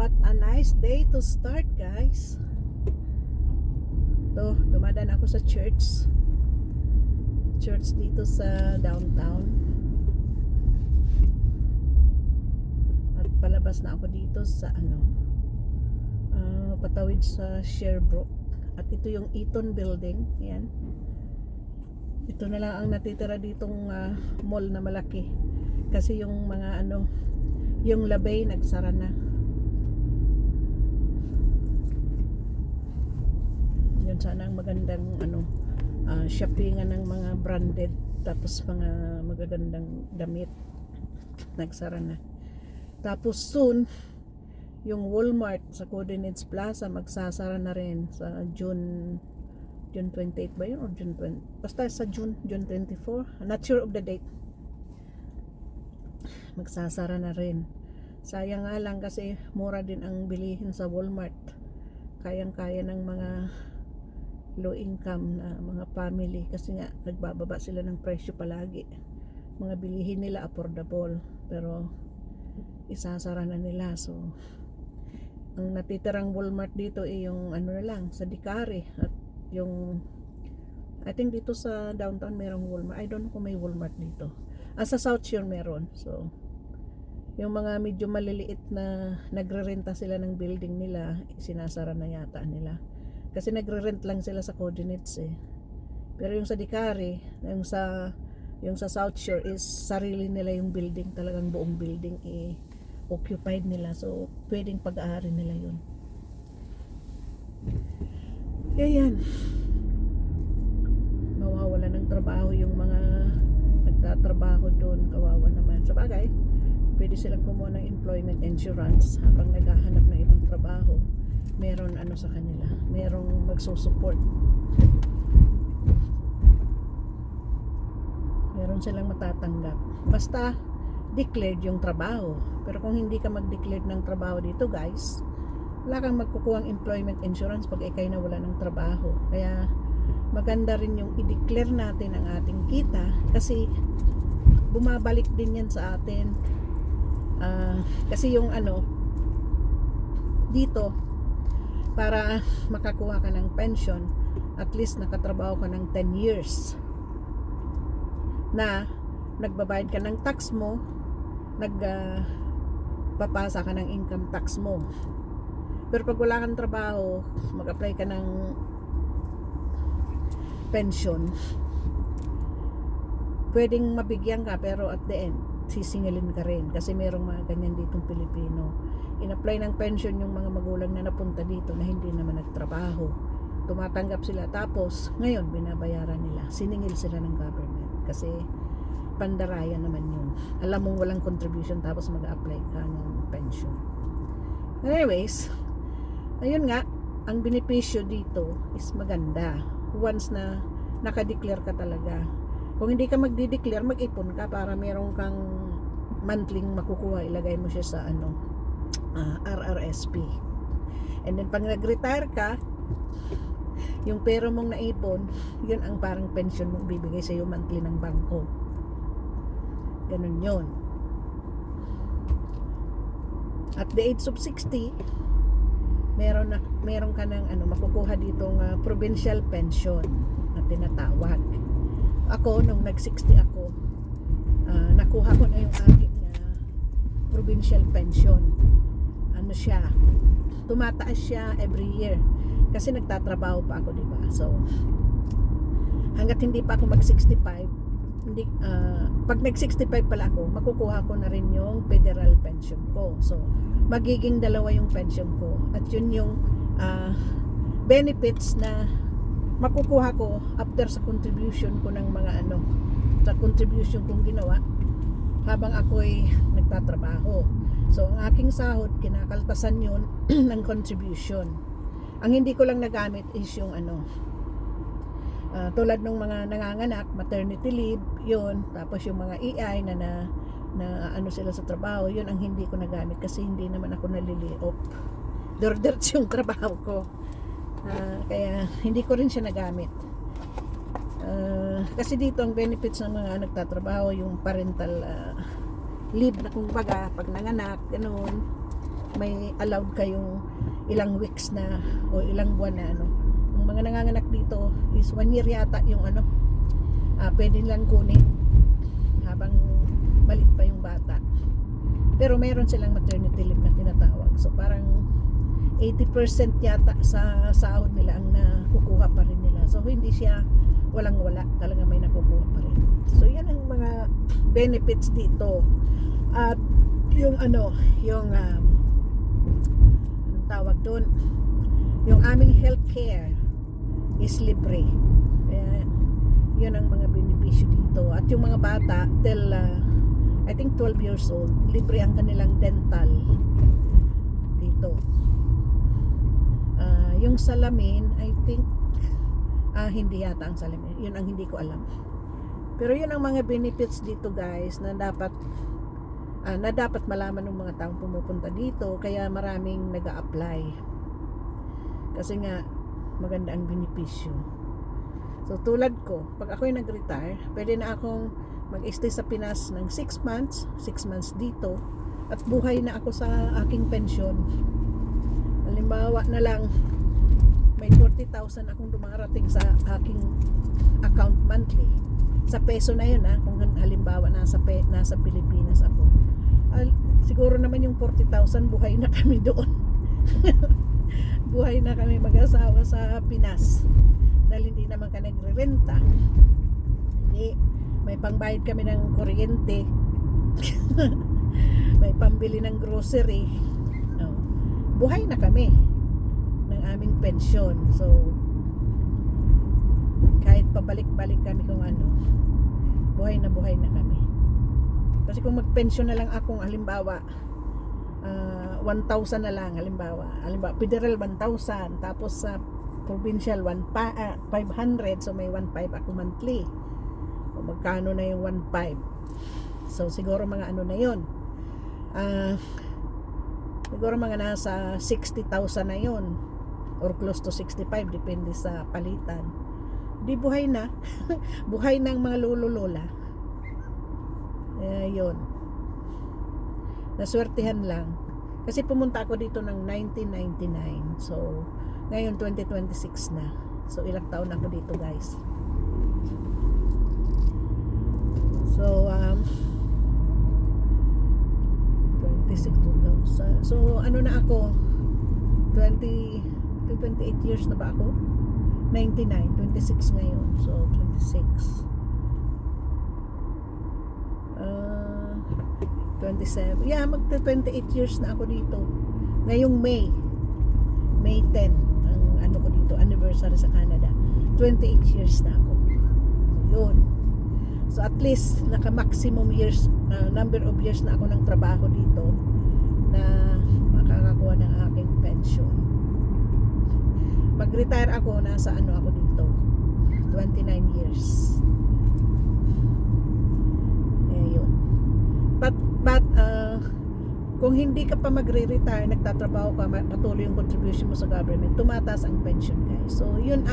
What a nice day to start, guys. To, dumadaan ako sa church dito sa downtown. At palabas na ako dito sa patawid sa Sherbrooke. At ito yung Eaton Building. Yan. Ito na lang ang natitira ditong mall na malaki. Kasi yung mga yung Labay nagsara na. Yun sana ang magandang shoppingan ng mga branded, tapos mga magagandang damit nagsara na. Tapos soon yung Walmart sa Coordinates Plaza magsasara na rin sa June 28 ba yun or June 20, basta sa June 24, not sure of the date. Magsasara na rin. Sayang nga lang kasi mura din ang bilihin sa Walmart. Kayang-kaya ng mga low income na mga family kasi nga nagbababa sila ng presyo palagi. Mga bilihin nila affordable pero isasara na nila. So ang natitirang Walmart dito ay yung na lang sa Dicari at yung I think dito sa downtown merong Walmart. I don't know kung may Walmart dito. Sa South Shore meron. So yung mga medyo maliliit na nagre-renta sila ng building nila, sinasara na yata nila. Kasi nagre-rent lang sila sa Coordinates eh. Pero yung sa Dicari, yung sa South Shore is sarili nila yung building, talagang buong building occupied nila. So pwedeng pag-aari nila yun. Kaya yan. Mawawala ng trabaho yung mga nagtatrabaho doon, kawawa naman. Sa bagay, pwede silang kumuha ng employment insurance habang naghahanap ng ibang trabaho. Meron sa kanila, merong magsusupport, meron silang matatanggap basta declared yung trabaho. Pero kung hindi ka mag-declare ng trabaho dito, guys, wala kang magkukuhang employment insurance pag ikay nawala ng trabaho. Kaya maganda rin yung i-declare natin ang ating kita kasi bumabalik din yan sa atin. Kasi yung dito para makakuha ka ng pension, at least nakatrabaho ka ng 10 years na nagbabayad ka ng tax mo, nagpapasa ka ng income tax mo. Pero pag wala kang trabaho, mag-apply ka ng pension, pwedeng mabigyan ka pero at the end sisingilin ka rin kasi merong mga ganyan ditong Pilipino. In-apply ng pension yung mga magulang na napunta dito na hindi naman nagtrabaho. Tumatanggap sila tapos ngayon binabayaran nila. Siningil sila ng government kasi pandarayan naman yun. Alam mong walang contribution tapos mag-apply ka ng pension. Anyways, ayun nga, ang benepisyo dito is maganda. Once na naka-declare ka talaga. Kung hindi ka magdi-declare, mag-ipon ka para meron kang monthly makukuha, ilagay mo siya sa RRSP. And then pag nag-retire ka, yung pera mong naipon, yun ang parang pension mong bibigay sa iyo monthly ng bangko. Ganun yun. At the age of 60, meron ka ng makukuha ditong provincial pension na tinatawag. Ako, nung nag-60 ako, nakuha ko na yung aking provincial pension. Siya, tumataas siya every year kasi nagtatrabaho pa ako, diba? So hanggat hindi pa ako mag-65, pag nag-65 pala ako, makukuha ko na rin yung federal pension ko. So magiging dalawa yung pension ko at yun yung benefits na makukuha ko after sa contribution ko ng mga sa contribution kong ginawa habang ako'y nagtatrabaho. So ang aking sahod, kinakaltasan yun ng contribution. Ang hindi ko lang nagamit is yung tulad ng mga nanganganak, maternity leave, yun. Tapos yung mga EI na sila sa trabaho, yun ang hindi ko nagamit kasi hindi naman ako nalili-off. Dirt yung trabaho ko. Kaya hindi ko rin siya nagamit. Kasi dito ang benefits ng mga nagtatrabaho, yung parental leave na kumbaga pag nanganak, ganoon. may allowed kayong ilang weeks na o ilang buwan na ano. Ang mga nanganganak dito is 1 year yata yung ano, pwede lang kunin habang malit pa yung bata. Pero meron silang maternity leave na tinatawag. So parang 80% yata sa sahod nila ang nakukuha pa rin nila. So hindi siya walang wala, talaga may nakukuha pa rin. So yan ang mga benefits dito. At yung ano, yung anong tawag doon, yung aming healthcare is libre. Kaya yun ang mga benepisyo dito. At yung mga bata till I think 12 years old, libre ang kanilang dental dito. Yung salamin, I think hindi yata ang salamin. Yun ang hindi ko alam. Pero yun ang mga benefits dito guys na dapat malaman ng mga taong pumupunta dito, kaya maraming nag-a-apply kasi nga maganda ang benepisyo. So tulad ko, pag ako'y nag-retire, pwede na akong mag-stay sa Pinas ng 6 months dito at buhay na ako sa aking pensyon. Halimbawa na lang may 40,000 akong dumarating sa aking account monthly. Sa peso na yun kung halimbawa nasa Pilipinas ako. Siguro naman yung 40,000 buhay na kami doon. Buhay na kami mag-asawa sa Pinas. Dahil hindi naman ka nagre-renta. Hindi. May pangbayad kami ng kuryente. May pambili ng grocery. Buhay na kami ng aming pensyon. So kahit pabalik-balik kami kung ano, buhay na kami. Kasi kung magpensyon na lang akong halimbawa 1,000 na lang halimbawa federal 1,000, tapos sa provincial 500, so may 1,500 ako monthly. O magkano na yung 1,500? So siguro mga ano na yun, siguro mga nasa 60,000 na yun or close to 65, depende sa palitan. Di buhay na. Buhay ng mga lolo-lola. Yun. Naswertihan lang. Kasi pumunta ako dito ng 1999. So, ngayon 2026 na. So, ilang taon ako dito guys. So, 26, 2000. So, ano na ako? 28 years na ba ako? 99, 26 ngayon. So, 26. 27. Yeah, magta-28 years na ako dito. Ngayong May 10, ang ano ko dito, anniversary sa Canada. 28 years na ako. So, yun. So, at least, naka-maximum years, number of years na ako ng trabaho dito na makakakuha ng aking pension. Mag-retire ako, nasa ano ako dito, 29 years. Yun. But kung hindi ka pa magre-retire, nagtatrabaho ka, patuloy yung contribution mo sa government, tumataas ang pension guys. So yun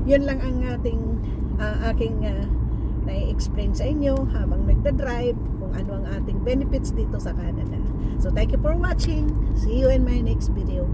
lang ang aking na-explain sa inyo habang nagda-drive kung ano ang ating benefits dito sa Canada. So thank you for watching. See you in my next video.